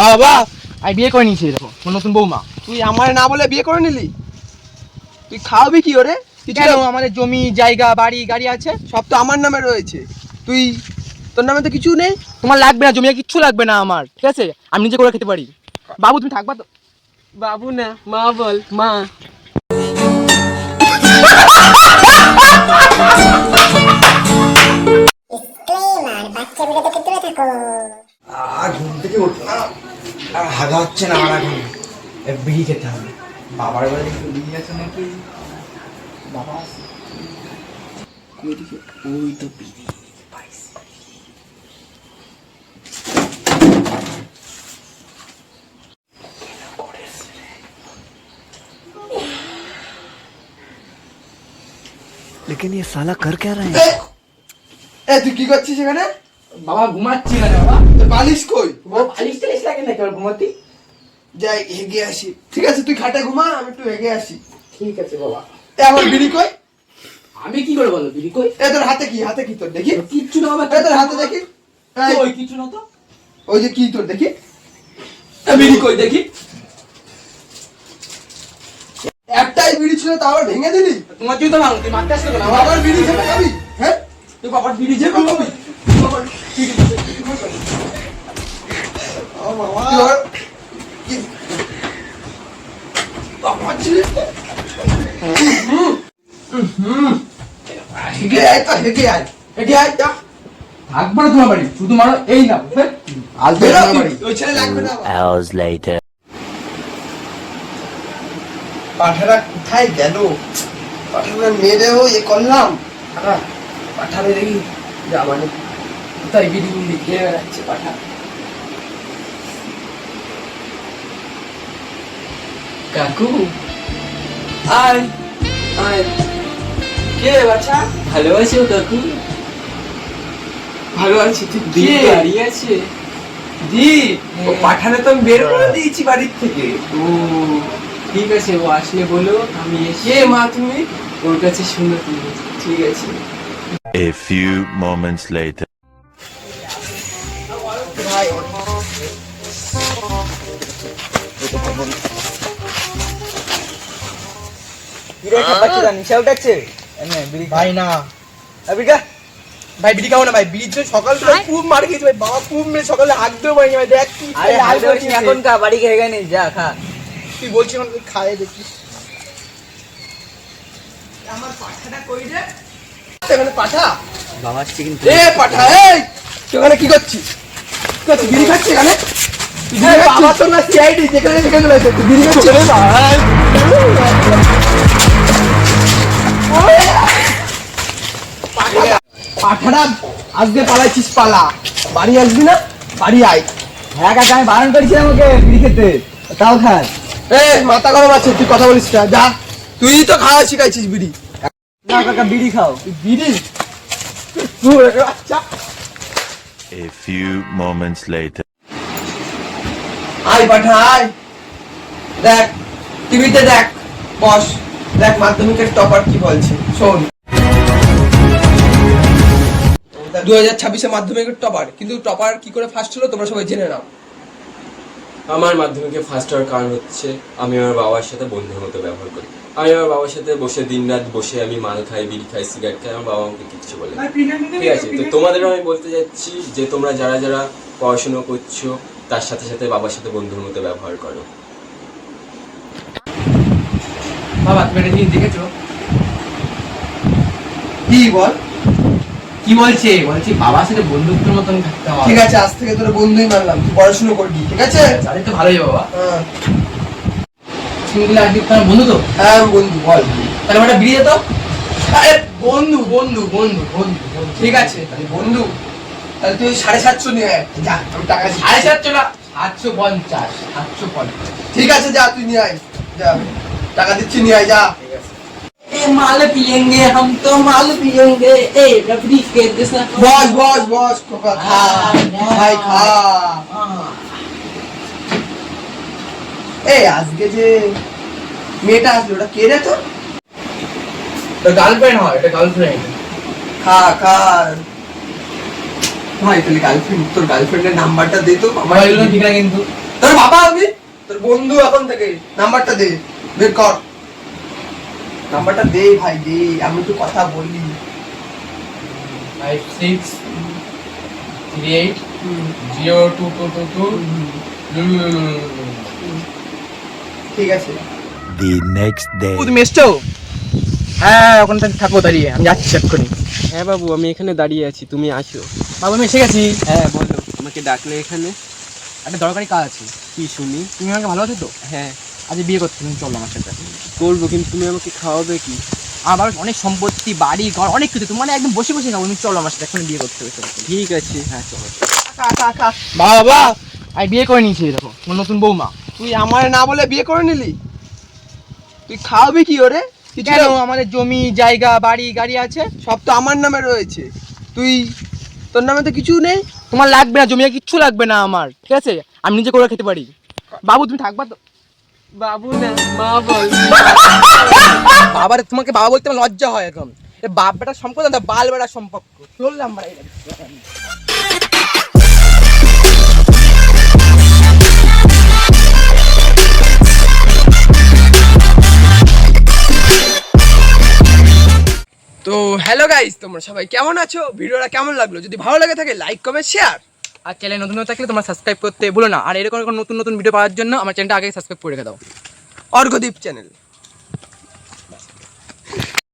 বাবা আমি বিয়ে করে নিয়েছি, দেখো নতুন বৌমা। তুই আমার না বলে বিয়ে করে নিলি? তুই খাওয়াবি কি ওরে? কেন? আমাদের জমি জায়গা বাড়ি গাড়ি আছে, সব তো আমার নামে রয়েছে। তোর নামে তো কিছু নেই। তোমার লাগবে না, জমি কিচ্ছু লাগবে না আমার, ঠিক আছে? আমি নিজে করে খেতে পারি। বাবু তুমি থাকবা তো? বাবু না, মা বল, মা। ঘুম থেকে উঠো না, আর হাগা হচ্ছে না আমার এখন। বিড়ি খেতে হবে। বাবার বাড়ি একটু বিড়ি আছে নাকি? বাবা ওইদিকে, ওই তো বিড়ি পাইছি। लेकिन ये साला कर क्या रहा है? তুই কি করছিস এখানে? বাবা ঘুমাচ্ছি না বাবা। বালিশ কই? বালিশ টালিশ লাগে না কেবল ঘুমাতে। যাই হেগে আসি। ঠিক আছে তুই খাটে ঘুমা, আমি একটু হেগে আসি। ঠিক আছে বাবা। আমার বিড়ি কই? আমি কি করে বলো বিড়ি কই? তোর হাতে কি? হাতে কি তোর দেখি? কিচ্ছু না বাবা। তোর হাতে দেখি। ওই কিছু না তো। ওই যে কি তোর দেখি? বিড়ি কই দেখি? একটাই বিড়ি ছিল, তা আবার ভেঙে দিলি? তোমার জন্য তো ভাঙ, তুই মারতে আসছো কেন? বাবার বিড়ি খেতে খাবি? হ্যাঁ, তুই বাবার বিড়ি যে খাবি? খাবি। বাবার বিড়ি ও বাবা, বাবা ছিল। হেগে আয় তো, হেগে আয়, হেগে আয় যা। থাকবো না তোমার বাড়ি, শুধু মারো এই না। বেরো তুই, ওই ছেলে লাগবে না। Hours later. পাঠারা কোথায় গেল? পাঠারা মেরেও এ করলাম। পাঠারে দেখি যা, মানে কোথায় বিড়ি বুড়ি খেয়ে বেড়াচ্ছে পাঠা। কাকু আয় আয়। কে বাচ্চা? ভালো আছো কাকু? ভালো আছি। তুই দিদি কে? দাঁড়িয়ে আছে। দি ও পাঠানে তো আমি বের করে দিয়েছি বাড়ির থেকে। ও ঠিক আছে, ও আসলে বলো আমি এসে। কে মা তুমি? ওর কাছে শুনে তুমি। ঠিক আছে। A few moments later. ভাই ভাই না ভাই বিড়ি খাবো না ভাই। বিড়ির জন্য সকাল থেকে খুব মার খেয়েছি ভাই। বাবা খুব মেরে সকালে হাঁকতেও পারিনি ভাই। দেখ কি লাল করে দিয়েছে। এখন কা বাড়ি খেয়ে গেনি, যা খা। তুই বলছিস এখন তুই খায় দেখিস। আমার পাঠাটা কই রে? এখানে পাঠা? বাবার চিকেন। এ পাঠা, এই তুই এখানে কি করছিস? কি করছিস? বিড়ি খাচ্ছিস এখানে? তুই বিড়ি খাচ্ছিস? বাবা তো না সিআইডি, যেখানে সেখানে রয়েছে। তুই বিড়ি খাচ্ছিস? পাঠাটা আজকে পালাইছিস, পালা। বাড়ি আসবি না? বাড়ি আয়। হ্যাঁ কাকা, আমি বারণ করেছিলাম ওকে বিড়ি খেতে, তাও খায়। এ মাথা গরম আছে, তুই কথা বলিস না, যা। তুই তো খাওয়া শিখাইছিস বিড়ি। না কাকা, বিড়ি খাও। বিড়ি? আচ্ছা A few moments later. আয় পাঠা আয়। দেখ টিভিতে দেখ, বস দেখ মাধ্যমিকের টপার কি বলছে, শোন। 2026 মাধ্যমিকের টপার, কিন্তু টপার কি করে ফার্স্ট হলো তোমরা সবাই জেনে নাও। আমার মাধ্যমিকে ফার্স্ট হওয়ার কারণ হচ্ছে আমি আমার বাবার সাথে বন্ধুর মতো ব্যবহার করি। আমি আমার বাবার সাথে বসে দিনরাত বসে আমি মাল খাই, বিড়ি খাই, সিগারেট খাই, আমার বাবা আমাকে কিচ্ছু বলে না। ঠিক আছে, তো তোমাদেরও আমি বলতে যাচ্ছি যে তোমরা যারা যারা পড়াশুনো করছো তার সাথে সাথে বাবার সাথে বন্ধুর মতো ব্যবহার করো। বাবা তুমি একটা জিনিস দেখেছো? কি বল? কি বলছে? বলছি বাবার সাথে বন্ধুত্বের মতন থাকতে হবে। ঠিক আছে, আজ থেকে তোর বন্ধুই মানলাম, তুই পড়াশুনো করবি, ঠিক আছে? তাহলে তো ভালোই বাবা। হ্যাঁ সিঙ্গেল আর তোমার বন্ধু তো? হ্যাঁ বন্ধু, বল। তাহলে একটা বিড়ি যেত। আরে বন্ধু বন্ধু বন্ধু বন্ধু বন্ধু। ঠিক আছে তাহলে বন্ধু, তাহলে তুই 750 নিয়ে আয়। যা, আমি টাকা দিচ্ছি। 750 না, 750, 750। ঠিক আছে যা, তুই নিয়ে আয়, যা টাকা দিচ্ছি, নিয়ে আয়, যা। ए माल पियेंगे हम तो, माल पियेंगे। ए रबड़ी के जैसा। বস বস বস, খোকা খা ভাই, খা। এই আজকে যে মেয়েটা আসলো, ওটা কে রে তোর? তো গার্লফ্রেন্ড হয়, এটা গার্লফ্রেন্ড। খা খা ভাই। তাহলে গার্লফ্রেন্ড, তোর গার্লফ্রেন্ডের নাম্বারটা দে তো আমার। মোবাইল ঠিক না কিন্তু। তোর বাবা আমি তোর বন্ধু এখন থেকে নাম্বারটা দে বের কর নাম্বারটা দে ভাই দে আমি একটু কথা বলি 56380222 ঠিক আছে The next day. তুমি এসছো? হ্যাঁ ওখানে থাকো দাঁড়িয়ে, আমি যাচ্ছি এক্ষুনি। হ্যাঁ বাবু, আমি এখানে দাঁড়িয়ে আছি, তুমি আসো। বাবু আমি এসে গেছি। হ্যাঁ বলো, আমাকে ডাকলে এখানে? একটা দরকারি কাজ আছে। কি শুনি? তুমি আমাকে ভালোবাসো তো? হ্যাঁ আজ বিয়ে করতে তুমি চলো আমার সাথে। করবো, কিন্তু তুমি আমাকে খাওয়াবে কি? আমার অনেক সম্পত্তি, বাড়ি ঘর অনেক কিছু, তুমি মানে একদম বসে বসে খাবো। তুমি চলো আমার সাথে, এখন বিয়ে করতে হবে। ঠিক আছে, হ্যাঁ চলো। বাবা আমি বিয়ে করে নিয়েছি, দেখো আমার নতুন বৌমা। তুই আমার না বলে বিয়ে করে নিলি? তুই খাওয়াবি কি ওরে? কিছু কেন, আমাদের জমি জায়গা বাড়ি গাড়ি আছে, সব তো আমার নামে রয়েছে, তুই তোর নামে তো কিছু নেই। তোমার লাগবে না জমি, কিচ্ছু লাগবে না আমার, ঠিক আছে? আমি নিজে করে খেতে পারি। বাবু তুমি থাকবা তো? বাবু না, মা বল। বাবার তোমাকে বাবা বলতে আমার লজ্জা হয় এখন। বাপ বেটার সম্পর্ক না, বাল বেটার সম্পর্ক। চললাম বাড়ি। তো হ্যালো গাইস, তোমরা সবাই কেমন আছো? ভিডিওটা কেমন লাগলো? যদি ভালো লাগে থাকে লাইক কমেন্ট শেয়ার, আর চ্যানেল নতুন হয়ে থাকলে তোমরা সাবস্ক্রাইব করতে ভুলো না। আর এরকম নতুন নতুন ভিডিও পাওয়ার জন্য আমার চ্যানেলটা আগে সাবস্ক্রাইব করে রেখে দাও। অর্ঘদীপ চ্যানেল।